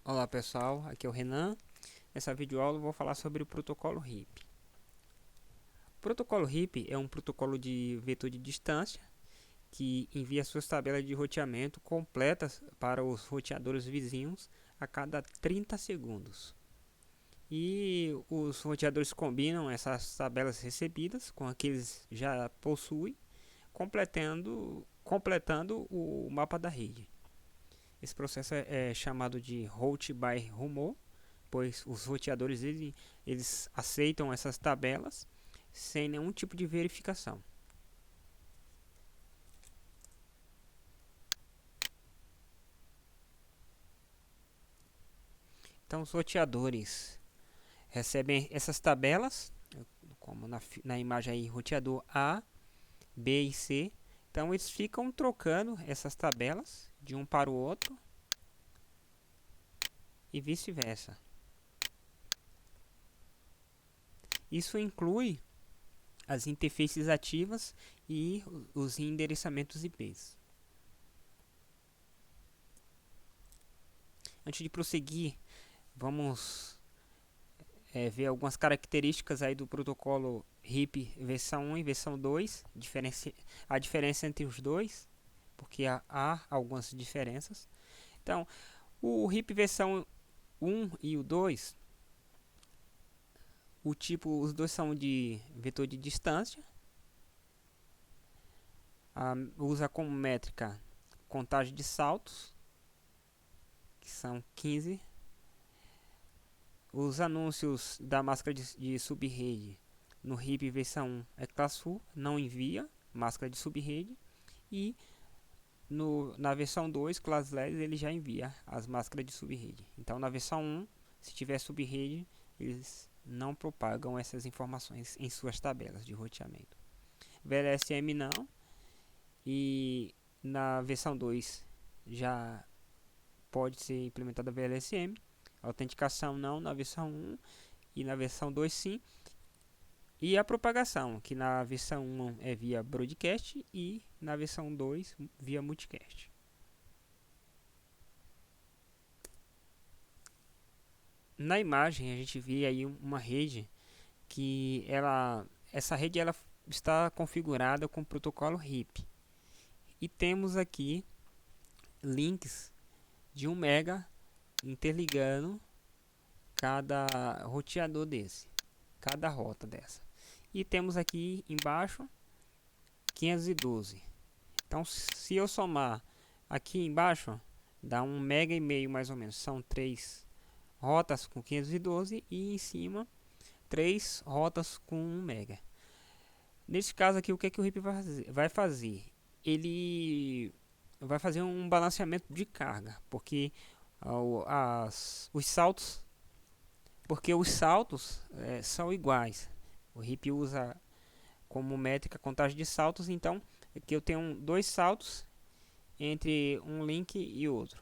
Olá pessoal, aqui é o Renan. Nessa videoaula eu vou falar sobre o protocolo RIP. O protocolo RIP é um protocolo de vetor de distância que envia suas tabelas de roteamento completas para os roteadores vizinhos a cada 30 segundos. E os roteadores combinam essas tabelas recebidas com aqueles já possuem, completando o mapa da rede. Esse processo é chamado de route by rumor, pois os roteadores eles aceitam essas tabelas sem nenhum tipo de verificação. Então os roteadores recebem essas tabelas, como na imagem aí, roteador A, B e C. Então eles ficam trocando essas tabelas de um para o outro e vice-versa. Isso inclui as interfaces ativas e os endereçamentos IPs. Antes de prosseguir, vamos ver algumas características aí do protocolo RIP versão 1 e versão 2, a diferença entre os dois, porque há algumas diferenças. Então, o RIP versão 1 e o 2, os dois são de vetor de distância, usa como métrica contagem de saltos, que são 15. Os anúncios da máscara de subrede no RIP versão 1 é classe full, não envia máscara de subrede, e na versão 2, classless, ele já envia as máscaras de subrede. Então na versão 1, se tiver subrede, eles não propagam essas informações em suas tabelas de roteamento. VLSM não, e na versão 2 já pode ser implementada VLSM. Autenticação não na versão 1, e na versão 2 sim. E a propagação, que na versão 1 é via broadcast e na versão 2 via multicast. Na imagem a gente vê aí uma rede que essa rede ela está configurada com o protocolo RIP. E temos aqui links de 1 mega interligando cada roteador desse, cada rota dessa. E temos aqui embaixo 512. Então, se eu somar aqui embaixo, dá 1,5 mega mais ou menos. São 3 rotas com 512 e em cima 3 rotas com 1 mega. Nesse caso aqui, o que, é que o RIP vai fazer? Ele vai fazer um balanceamento de carga, porque os saltos, são iguais. O RIP usa como métrica contagem de saltos, então aqui eu tenho 2 saltos entre um link e outro.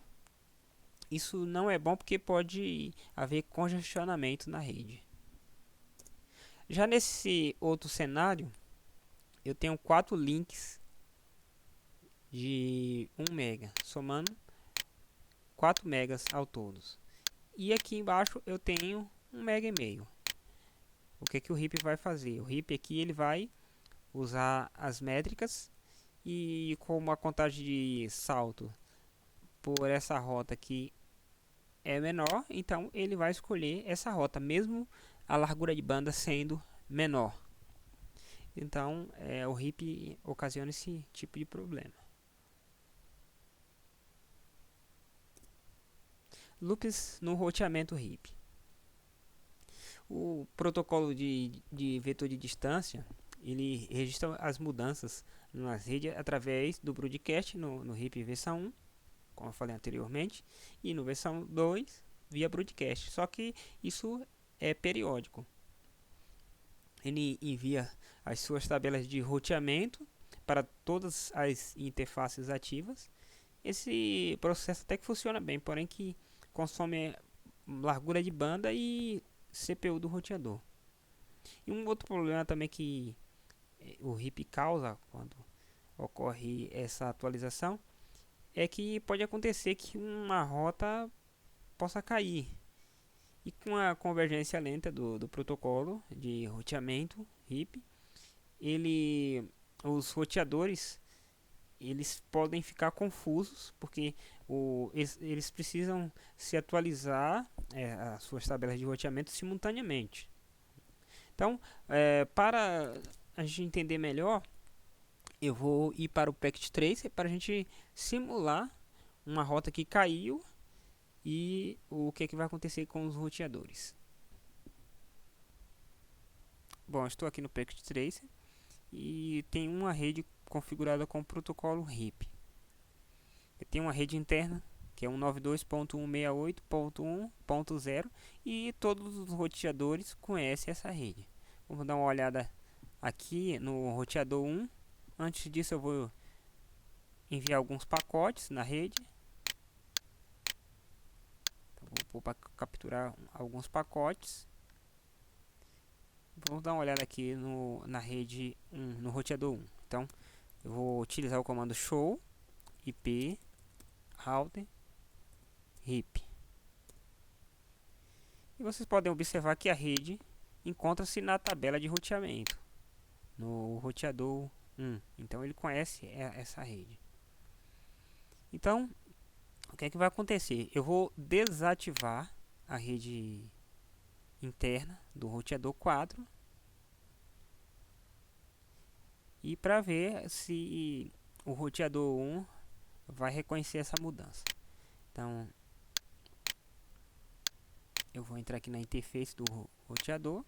Isso não é bom porque pode haver congestionamento na rede. Já nesse outro cenário, eu tenho 4 links de 1 mega, somando 4 megas ao todos. E aqui embaixo eu tenho 1,5 mega. O que o RIP vai fazer? O RIP aqui ele vai usar as métricas, e como a contagem de salto por essa rota aqui é menor, então ele vai escolher essa rota, mesmo a largura de banda sendo menor. Então o RIP ocasiona esse tipo de problema. Loops no roteamento RIP. O protocolo de vetor de distância ele registra as mudanças na rede através do broadcast no RIP versão 1, como eu falei anteriormente, e no versão 2 via broadcast. Só que isso é periódico. Ele envia as suas tabelas de roteamento para todas as interfaces ativas. Esse processo até que funciona bem, porém que consome largura de banda e CPU do roteador. E um outro problema também que o RIP causa quando ocorre essa atualização é que pode acontecer que uma rota possa cair. E com a convergência lenta do protocolo de roteamento RIP, os roteadores eles podem ficar confusos porque eles precisam se atualizar as suas tabelas de roteamento simultaneamente. Então, para a gente entender melhor, eu vou ir para o Packet Tracer para a gente simular uma rota que caiu e o que vai acontecer com os roteadores. Bom, estou aqui no Packet Tracer e tem uma rede configurada com o protocolo RIP. Tem uma rede interna que é 192.168.1.0 e todos os roteadores conhecem essa rede. Vamos dar uma olhada aqui no roteador 1. Antes disso eu vou enviar alguns pacotes na rede. Então, vou para capturar alguns pacotes. Vamos dar uma olhada aqui na rede 1, no roteador 1. Então eu vou utilizar o comando show IP router RIP. E vocês podem observar que a rede encontra-se na tabela de roteamento no roteador 1. Então ele conhece essa rede. Então o que vai acontecer? Eu vou desativar a rede interna do roteador 4 e para ver se o roteador 1 vai reconhecer essa mudança. Então eu vou entrar aqui na interface do roteador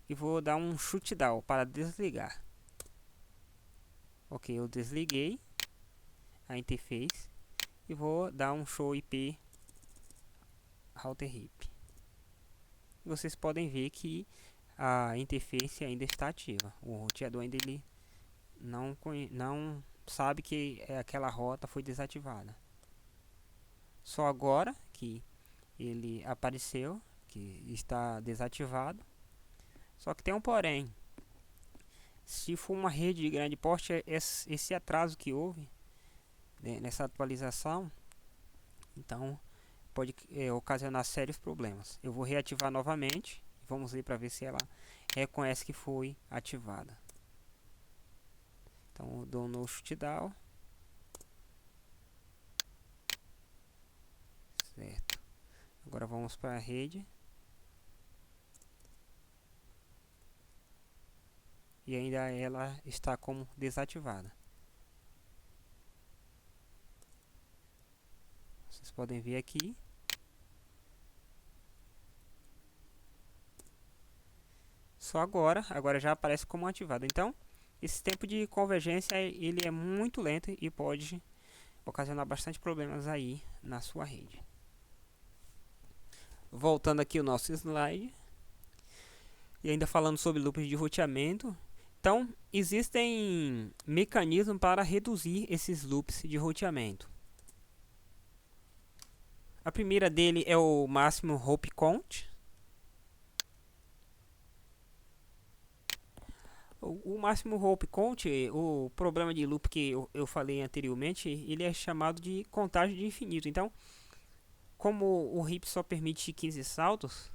e vou dar um shutdown para desligar. Ok, eu desliguei a interface e vou dar um show IP router RIP. Vocês podem ver que a interface ainda está ativa. O roteador ainda não sabe que aquela rota foi desativada. Só agora que ele apareceu que está desativado. Só que tem um porém. Se for uma rede de grande porte, esse atraso que houve nessa atualização, então pode ocasionar sérios problemas. Eu vou reativar novamente. Vamos ver para ver se ela reconhece que foi ativada. Então eu dou no shutdown. Certo. Agora vamos para a rede. E ainda ela está como desativada. Vocês podem ver aqui. Só agora já aparece como ativado. Então, esse tempo de convergência ele é muito lento e pode ocasionar bastante problemas aí na sua rede. Voltando aqui o nosso slide. E ainda falando sobre loops de roteamento. Então, existem mecanismos para reduzir esses loops de roteamento. A primeira dele é o máximo hop count. O máximo hop count, o problema de loop que eu falei anteriormente, ele é chamado de contagem de infinito. Então, como o RIP só permite 15 saltos,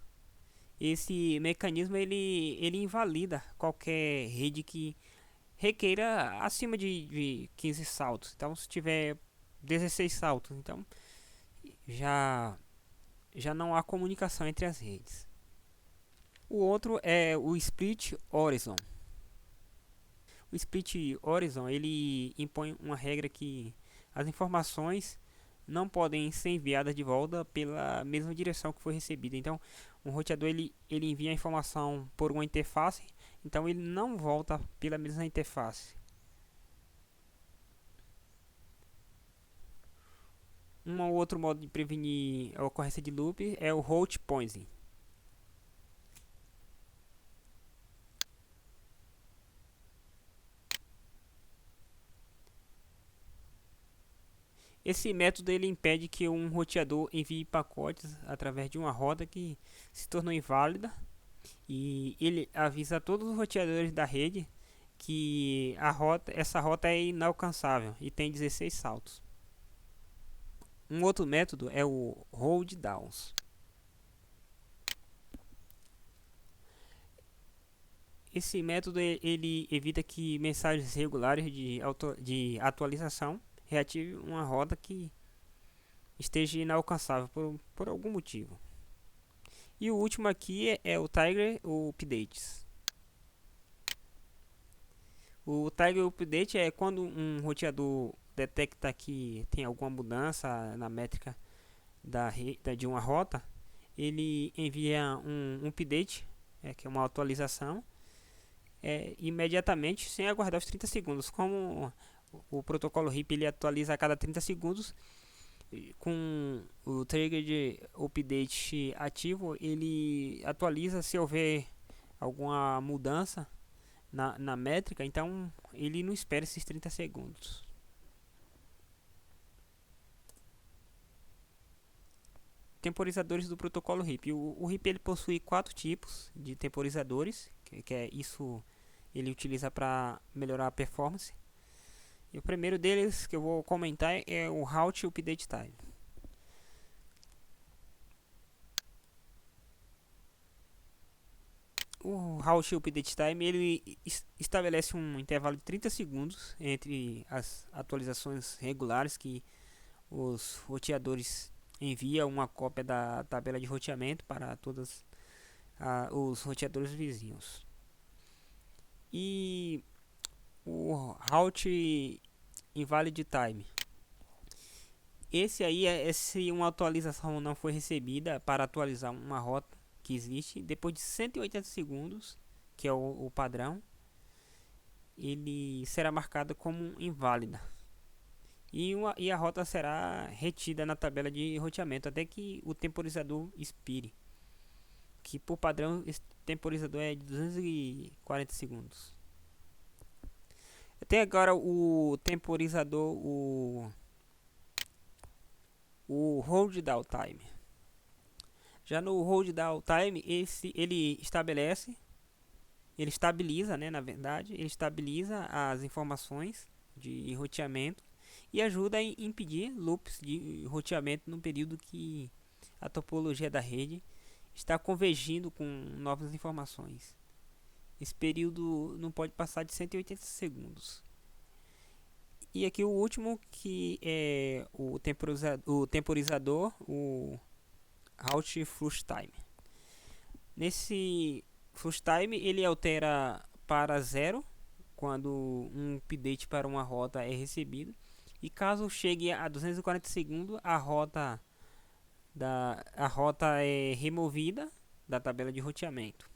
esse mecanismo ele invalida qualquer rede que requeira acima de 15 saltos. Então, se tiver 16 saltos, então já não há comunicação entre as redes. O outro é o Split Horizon. O Split Horizon ele impõe uma regra que as informações não podem ser enviadas de volta pela mesma direção que foi recebida. Então, um roteador ele envia a informação por uma interface, então ele não volta pela mesma interface. Um outro modo de prevenir a ocorrência de loop é o route poisoning. Esse método ele impede que um roteador envie pacotes através de uma rota que se tornou inválida, e ele avisa a todos os roteadores da rede que essa rota é inalcançável e tem 16 saltos. Um outro método é o hold downs. Esse método ele evita que mensagens regulares de atualização reative uma rota que esteja inalcançável por algum motivo. E o último aqui é o Tiger Updates. O Tiger Update é quando um roteador detecta que tem alguma mudança na métrica de uma rota, ele envia um update, que é uma atualização, imediatamente, sem aguardar os 30 segundos. Como o protocolo RIP ele atualiza a cada 30 segundos, com o trigger de update ativo, ele atualiza se houver alguma mudança na métrica, então ele não espera esses 30 segundos. Temporizadores do protocolo RIP. O RIP ele possui 4 tipos de temporizadores, que é isso ele utiliza para melhorar a performance. E o primeiro deles que eu vou comentar é o Halt Update Time. O Halt Update Time ele estabelece um intervalo de 30 segundos entre as atualizações regulares que os roteadores enviam uma cópia da tabela de roteamento para todos os roteadores vizinhos. E o Halt Invalid Time. Esse aí é se uma atualização não foi recebida para atualizar uma rota que existe, depois de 180 segundos, que é o padrão, ele será marcado como inválida. E a rota será retida na tabela de roteamento até que o temporizador expire. Que por padrão esse temporizador é de 240 segundos. Tem agora o temporizador, o hold down time. Já no hold down time, ele estabiliza, né, na verdade, ele estabiliza as informações de roteamento e ajuda a impedir loops de roteamento no período que a topologia da rede está convergindo com novas informações. Esse período não pode passar de 180 segundos. E aqui o último, que é o temporizador, o Halt Flush Time. Nesse Flush Time ele altera para 0 quando um update para uma rota é recebido, e caso chegue a 240 segundos a rota é removida da tabela de roteamento.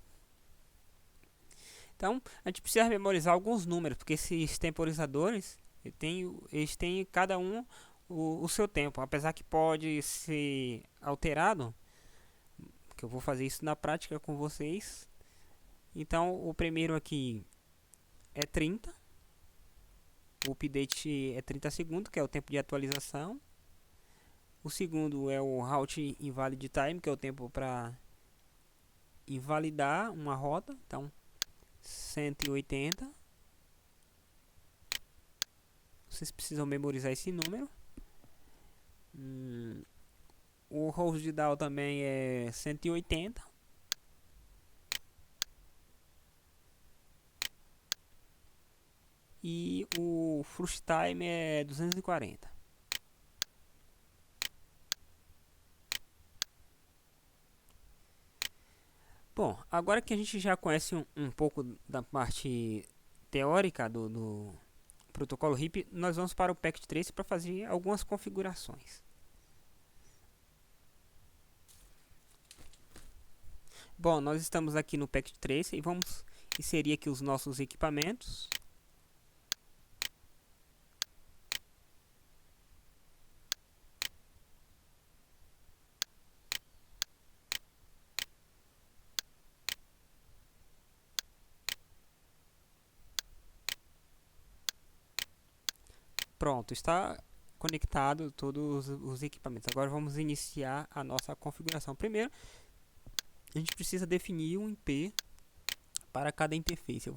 Então a gente precisa memorizar alguns números, porque esses temporizadores eles têm cada um o seu tempo, apesar que pode ser alterado, que eu vou fazer isso na prática com vocês. Então o primeiro aqui é 30, o update é 30 segundos, que é o tempo de atualização. O segundo é o Halt Invalid Time, que é o tempo para invalidar uma rota, então 180. Vocês precisam memorizar esse número. O hold down também é 180. E o flush time é 240. Bom, agora que a gente já conhece um pouco da parte teórica do protocolo RIP, nós vamos para o Packet Trace para fazer algumas configurações. Bom, nós estamos aqui no Packet Trace e vamos inserir aqui os nossos equipamentos. Pronto, está conectado todos os equipamentos. Agora vamos iniciar a nossa configuração. Primeiro, a gente precisa definir um IP para cada interface.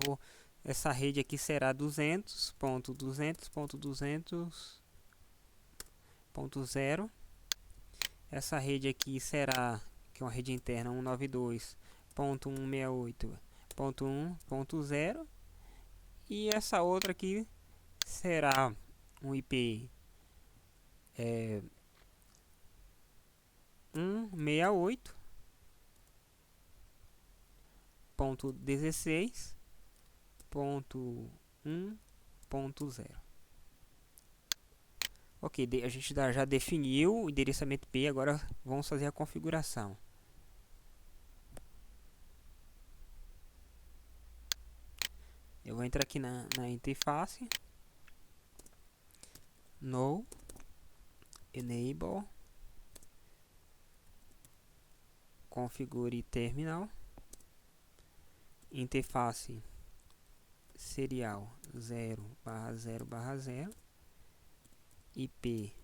Essa rede aqui será 200.200.200.0. Essa rede aqui será que é uma rede interna 192.168.1.0 e essa outra aqui será um IP 168.16.1.0. Ok, a gente já definiu o endereçamento IP, agora vamos fazer a configuração. Eu vou entrar aqui na interface, no enable, configure terminal, interface serial 0/0/0, IP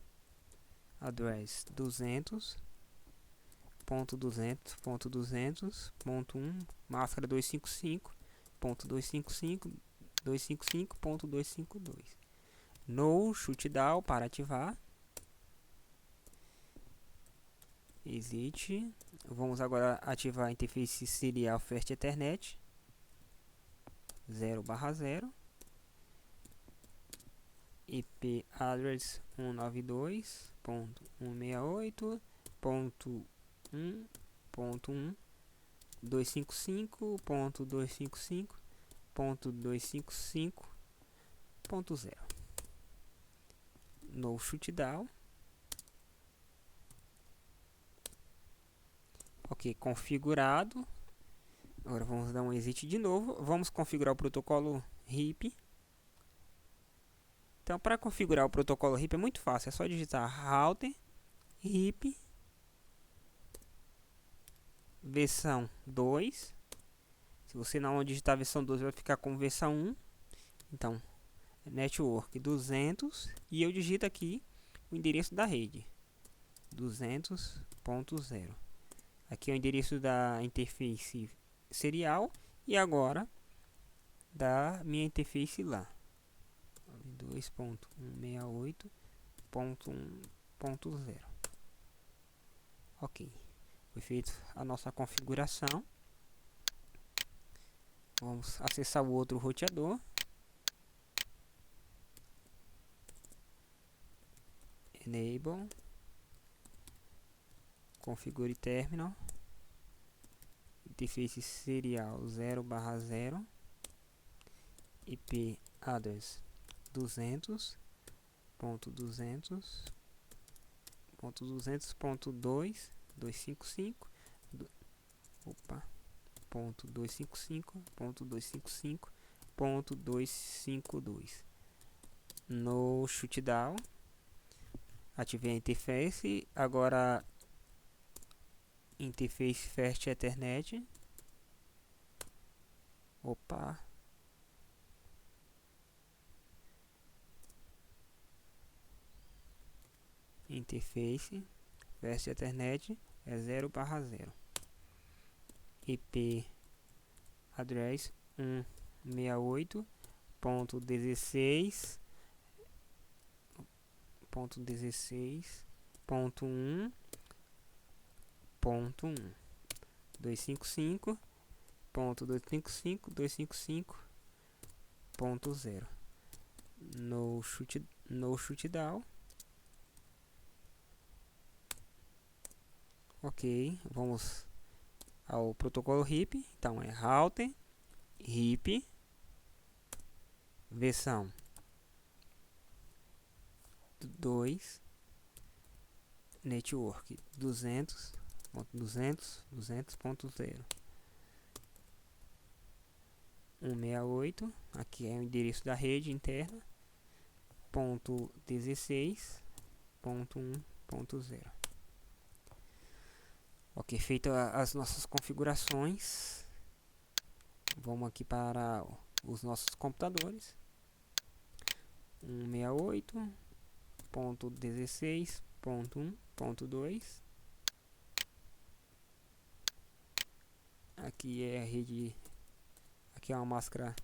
address 200.200.200.1, máscara 255.255.255.252. No shutdown para ativar. Exit. Vamos agora ativar a interface serial First Ethernet 0/0, IP address 192.168.1.1, 255.255.255.0. No shutdown. Ok, configurado. Agora vamos dar um exit de novo. Vamos configurar o protocolo RIP. Então, para configurar o protocolo RIP é muito fácil. É só digitar router RIP versão 2. Se você não digitar versão 2, vai ficar com versão 1. Então, network 200. E eu digito aqui o endereço da rede 200.0. Aqui é o endereço da interface serial e agora da minha interface lá 2.168.1.0. Ok, foi feita a nossa configuração. Vamos acessar o outro roteador. Enable, configure terminal, interface serial 0/0, IP address 200.200.200.255, opa, .255.255.252. No shutdown, ativei a interface. Agora interface First Ethernet. Opa. Interface First Ethernet é 0/0. IP address 168.16.1.1, 255.255.255.0. No shutdown. Ok, vamos ao protocolo RIP. Então é router RIP versão 2, network 200.200.200.0, 168, aqui é o endereço da rede interna, .16.1.0. Ok, feito as nossas configurações, vamos aqui para os nossos computadores. 168.16.1.2. Aqui é a rede, aqui é uma máscara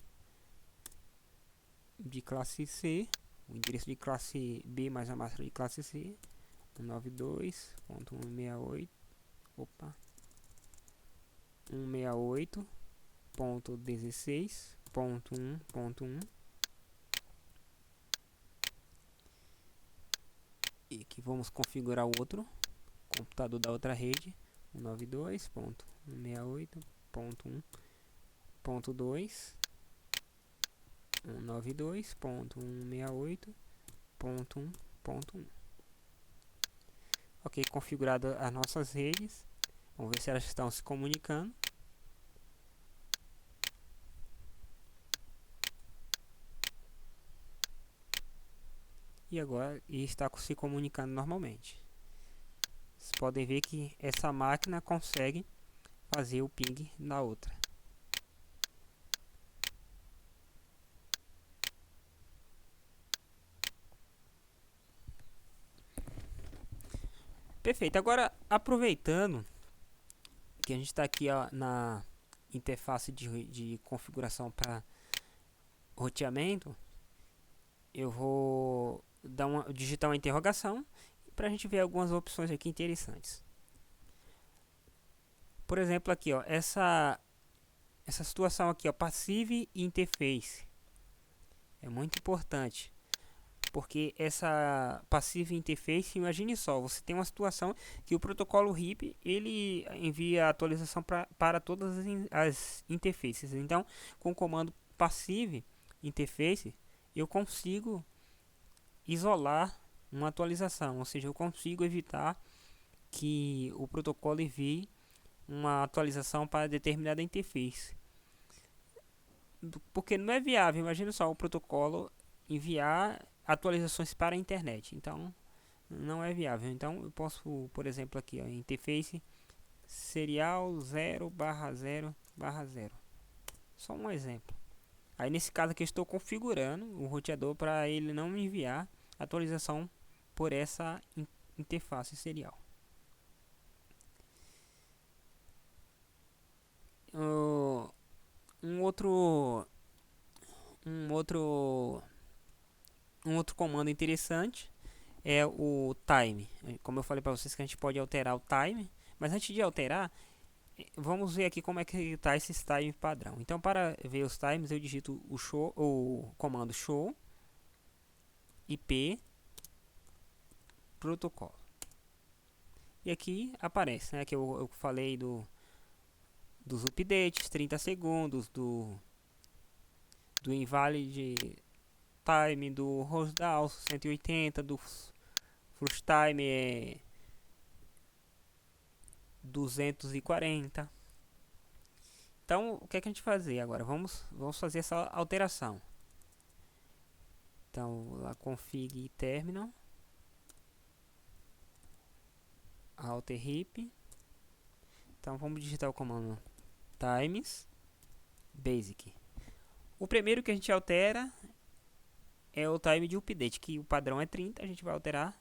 de classe C, o endereço de classe B mais a máscara de classe C. 192.168, opa, 168.16.1.1. E aqui vamos configurar o outro computador da outra rede, 192.168.1.2, 192.168.1.1. Ok, configurado as nossas redes. Vamos ver se elas estão se comunicando. E agora está se comunicando normalmente. Vocês podem ver que essa máquina consegue fazer o ping na outra. Perfeito. Agora, aproveitando que a gente está aqui na interface de configuração para roteamento, eu vou digitar uma interrogação para a gente ver algumas opções aqui interessantes. Por exemplo, aqui, ó, essa situação aqui, ó, Passive Interface, é muito importante, porque essa Passive Interface, imagine só, você tem uma situação que o protocolo RIP ele envia atualização para todas as interfaces. Então, com o comando Passive Interface, eu consigo isolar uma atualização, ou seja, eu consigo evitar que o protocolo envie uma atualização para determinada interface, porque não é viável. Imagina só o protocolo enviar atualizações para a internet, então não é viável. Então eu posso, por exemplo, aqui, ó, interface serial 0/0/0, só um exemplo. Aí nesse caso aqui eu estou configurando o roteador para ele não me enviar atualização por essa interface serial. Um outro comando interessante é o time. Como eu falei para vocês que a gente pode alterar o time, mas antes de alterar, vamos ver aqui como é que está esses time padrão. Então, para ver os times, eu digito o comando show IP protocolo. E aqui aparece, né, que eu falei dos updates, 30 segundos, do invalid time, do host down 180, do flush time é 240. Então, o que é que a gente fazer agora? Vamos fazer essa alteração. Então, lá config terminal, alter RIP. Então, vamos digitar o comando times basic. O primeiro que a gente altera é o time de update, que o padrão é 30, a gente vai alterar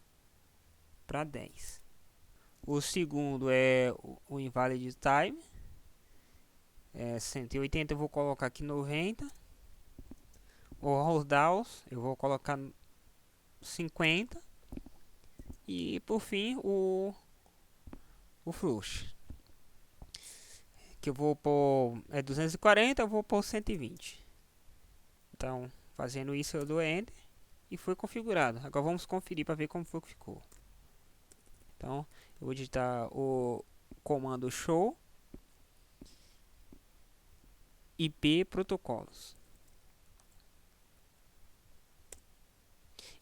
para 10. O segundo é o invalid time, 180, eu vou colocar aqui 90. O host downs eu vou colocar 50. E por fim o flush, que eu vou pôr 240, eu vou pôr 120. Então, fazendo isso, eu dou Enter e foi configurado. Agora vamos conferir para ver como foi que ficou. Então, eu vou digitar o comando show IP protocolos.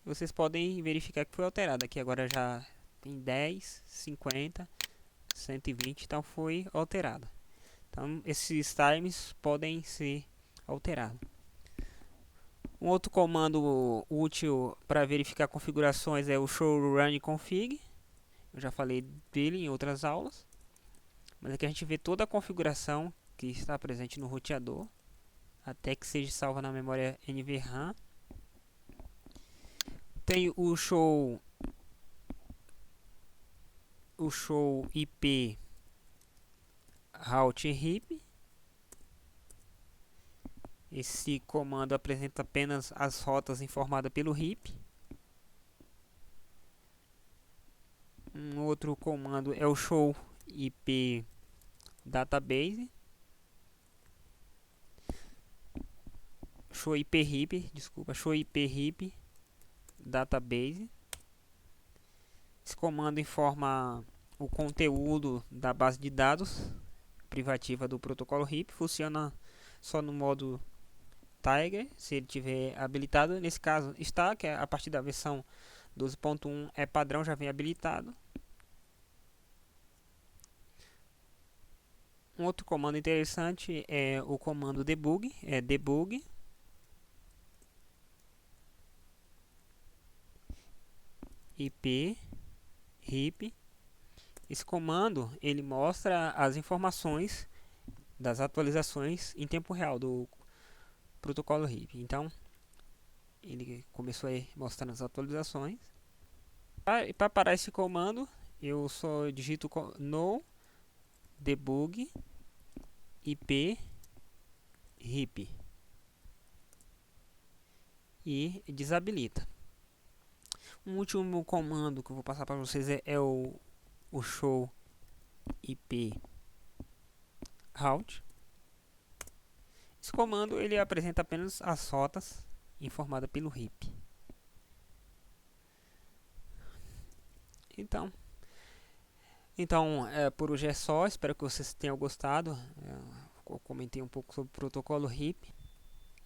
Vocês podem verificar que foi alterado. Aqui agora já tem 10, 50, 120, então foi alterado. Então, esses times podem ser alterados. Um outro comando útil para verificar configurações é o show run config. Eu já falei dele em outras aulas, mas aqui a gente vê toda a configuração que está presente no roteador, até que seja salva na memória NVRAM. Tem o show IP route RIP. Esse comando apresenta apenas as rotas informadas pelo RIP. Um outro comando é o show IP database, show IP heap database. Esse comando informa o conteúdo da base de dados privativa do protocolo heap. Funciona só no modo Tiger, se ele tiver habilitado. Nesse caso está, que é a partir da versão 12.1 é padrão, já vem habilitado. Um outro comando interessante é o comando debug, debug IP heap. Esse comando ele mostra as informações das atualizações em tempo real do protocolo heap. Então ele começou a mostrar as atualizações. Para parar esse comando, eu só digito no debug IP heap e desabilita. Um último comando que eu vou passar para vocês é o show IP route. Esse comando ele apresenta apenas as rotas informadas pelo heap. Então por hoje é só. Espero que vocês tenham gostado. Eu comentei um pouco sobre o protocolo heap.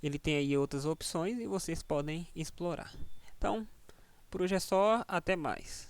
Ele tem aí outras opções e vocês podem explorar. Então, por hoje é só. Até mais.